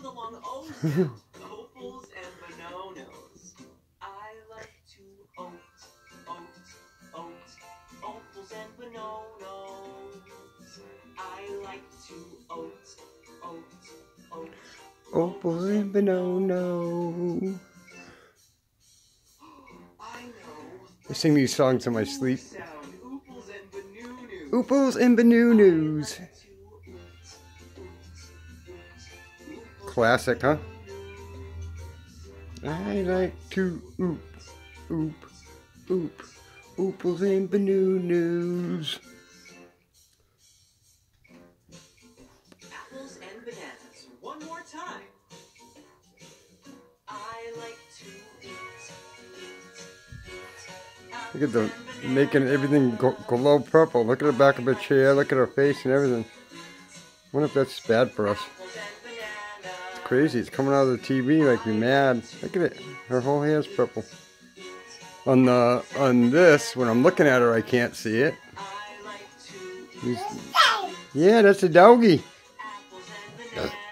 the long O's now. Opals and bananas. I like to oat. Opals and bananas. I like to oat. Opals and bananas. I sing these songs in my sleep. Ooples and bananas. Classic, huh? I like to oop. Ooples and bananas. Apples and bananas. One more time. I like to eat. Look at the making everything glow purple. Look at the back of her chair. Look at her face and everything. I wonder if that's bad for us. It's crazy. It's coming out of the TV like we're mad. Look at it. Her whole hair's purple. On this, when I'm looking at her, I can't see it. Yeah, that's a doggy.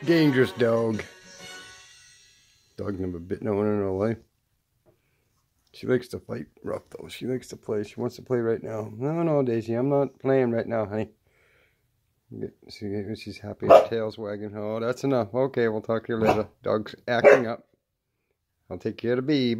Dangerous dog. Dog never bit no one in her life. She likes to fight rough though. She likes to play. She wants to play right now. No, Daisy, I'm not playing right now, honey. See, she's happy. Her tail's wagging. Oh, that's enough. Okay, we'll talk to you later. Dog's acting up. I'll take care of the baby.